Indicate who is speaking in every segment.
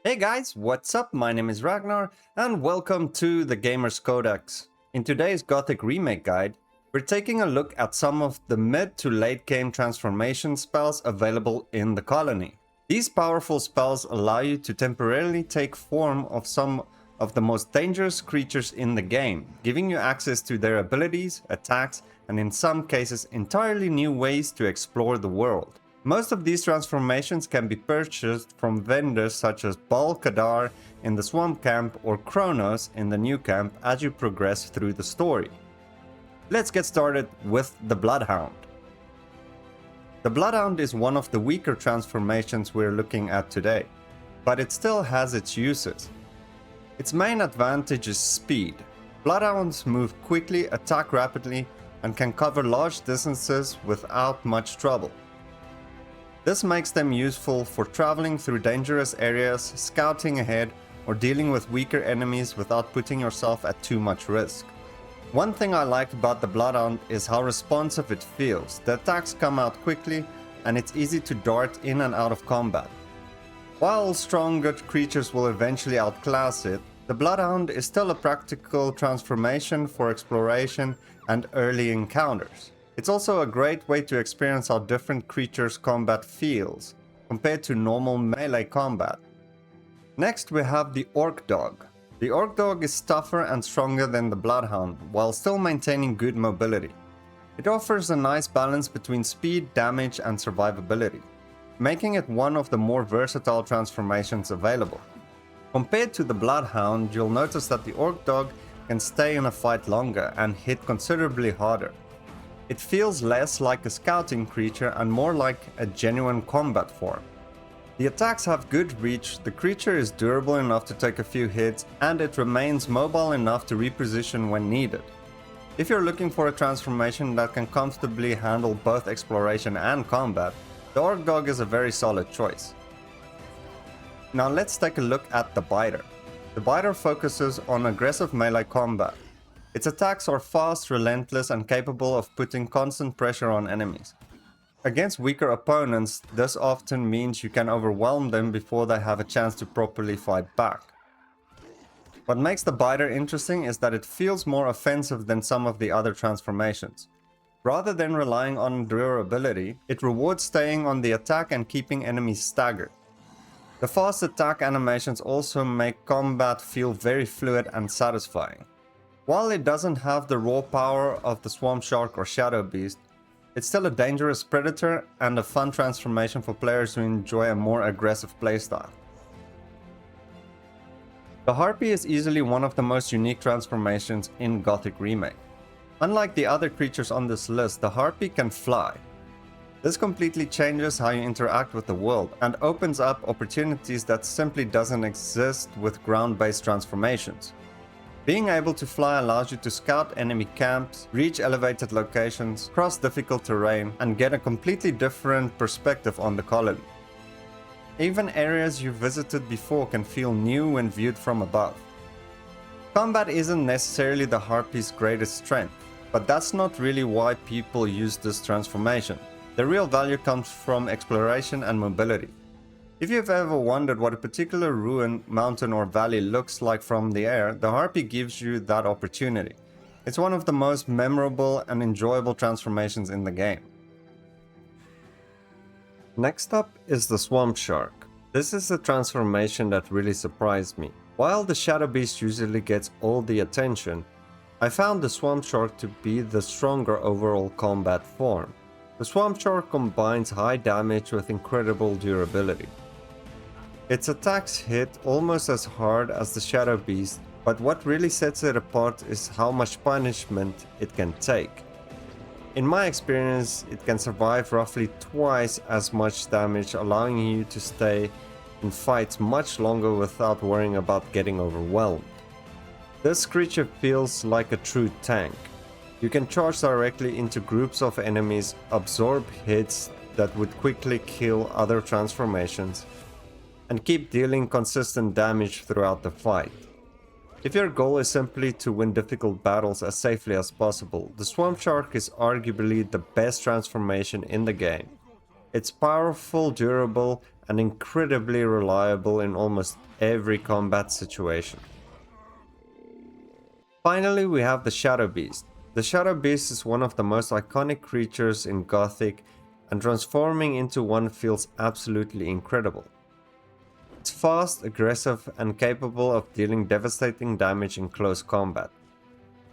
Speaker 1: Hey guys, what's up? My name is Ragnar and welcome to the Gamer's Codex. In today's Gothic Remake guide, we're taking a look at some of the mid to late game transformation spells available in the colony. These powerful spells allow you to temporarily take form of some of the most dangerous creatures in the game, giving you access to their abilities, attacks, and in some cases entirely new ways to explore the world. Most of these transformations can be purchased from vendors such as Bal Kadar in the Swamp Camp or Kronos in the New Camp as you progress through the story. Let's get started with the Bloodhound. The Bloodhound is one of the weaker transformations we're looking at today, but it still has its uses. Its main advantage is speed. Bloodhounds move quickly, attack rapidly, and can cover large distances without much trouble. This makes them useful for traveling through dangerous areas, scouting ahead, or dealing with weaker enemies without putting yourself at too much risk. One thing I like about the Bloodhound is how responsive it feels. The attacks come out quickly, and it's easy to dart in and out of combat. While stronger creatures will eventually outclass it, the Bloodhound is still a practical transformation for exploration and early encounters. It's also a great way to experience how different creatures' combat feels, compared to normal melee combat. Next we have the Orc Dog. The Orc Dog is tougher and stronger than the Bloodhound, while still maintaining good mobility. It offers a nice balance between speed, damage, and survivability, making it one of the more versatile transformations available. Compared to the Bloodhound, you'll notice that the Orc Dog can stay in a fight longer and hit considerably harder. It feels less like a scouting creature and more like a genuine combat form. The attacks have good reach, the creature is durable enough to take a few hits, and it remains mobile enough to reposition when needed. If you're looking for a transformation that can comfortably handle both exploration and combat, the Orc Dog is a very solid choice. Now let's take a look at the Biter. The Biter focuses on aggressive melee combat. Its attacks are fast, relentless, and capable of putting constant pressure on enemies. Against weaker opponents, this often means you can overwhelm them before they have a chance to properly fight back. What makes the Biter interesting is that it feels more offensive than some of the other transformations. Rather than relying on durability, it rewards staying on the attack and keeping enemies staggered. The fast attack animations also make combat feel very fluid and satisfying. While it doesn't have the raw power of the Swampshark or Shadowbeast, it's still a dangerous predator and a fun transformation for players who enjoy a more aggressive playstyle. The Harpy is easily one of the most unique transformations in Gothic Remake. Unlike the other creatures on this list, the Harpy can fly. This completely changes how you interact with the world and opens up opportunities that simply doesn't exist with ground-based transformations. Being able to fly allows you to scout enemy camps, reach elevated locations, cross difficult terrain, and get a completely different perspective on the colony. Even areas you visited before can feel new when viewed from above. Combat isn't necessarily the Harpy's greatest strength, but that's not really why people use this transformation. The real value comes from exploration and mobility. If you've ever wondered what a particular ruin, mountain, or valley looks like from the air, the Harpy gives you that opportunity. It's one of the most memorable and enjoyable transformations in the game. Next up is the Swampshark. This is the transformation that really surprised me. While the Shadowbeast usually gets all the attention, I found the Swampshark to be the stronger overall combat form. The Swampshark combines high damage with incredible durability. Its attacks hit almost as hard as the Shadowbeast, but what really sets it apart is how much punishment it can take. In my experience, it can survive roughly twice as much damage, allowing you to stay in fights much longer without worrying about getting overwhelmed. This creature feels like a true tank. You can charge directly into groups of enemies, absorb hits that would quickly kill other transformations, and keep dealing consistent damage throughout the fight. If your goal is simply to win difficult battles as safely as possible, the Swampshark is arguably the best transformation in the game. It's powerful, durable, and incredibly reliable in almost every combat situation. Finally, we have the Shadowbeast. The Shadowbeast is one of the most iconic creatures in Gothic, and transforming into one feels absolutely incredible. It's fast, aggressive, and capable of dealing devastating damage in close combat.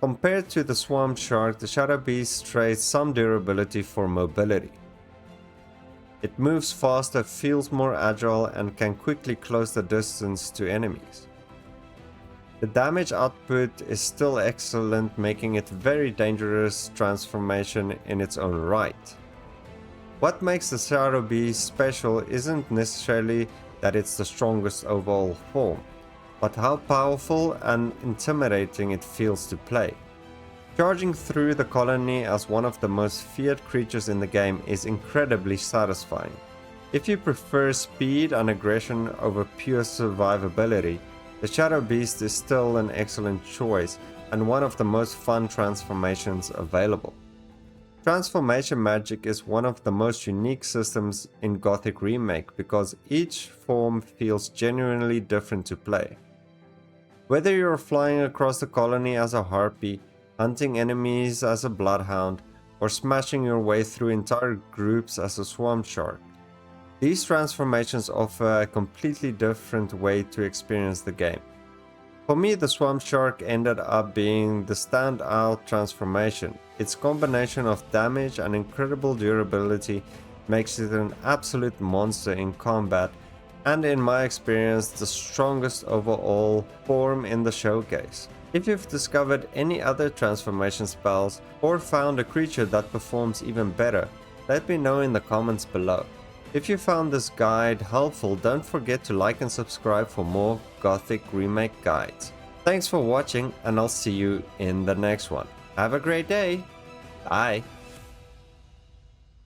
Speaker 1: Compared to the Swampshark, the Shadowbeast trades some durability for mobility. It moves faster, feels more agile, and can quickly close the distance to enemies. The damage output is still excellent, making it a very dangerous transformation in its own right. What makes the Shadowbeast special isn't necessarily that it's the strongest overall form, but how powerful and intimidating it feels to play. Charging through the colony as one of the most feared creatures in the game is incredibly satisfying. If you prefer speed and aggression over pure survivability, the Shadowbeast is still an excellent choice and one of the most fun transformations available. Transformation magic is one of the most unique systems in Gothic Remake because each form feels genuinely different to play. Whether you're flying across the colony as a Harpy, hunting enemies as a Bloodhound, or smashing your way through entire groups as a Swampshark, these transformations offer a completely different way to experience the game. For me, the Swampshark ended up being the standout transformation. Its combination of damage and incredible durability makes it an absolute monster in combat, and in my experience, the strongest overall form in the showcase. If you've discovered any other transformation spells or found a creature that performs even better, let me know in the comments below. If you found this guide helpful, don't forget to like and subscribe for more Gothic Remake guides. Thanks for watching, and I'll see you in the next one. Have a great day. Bye.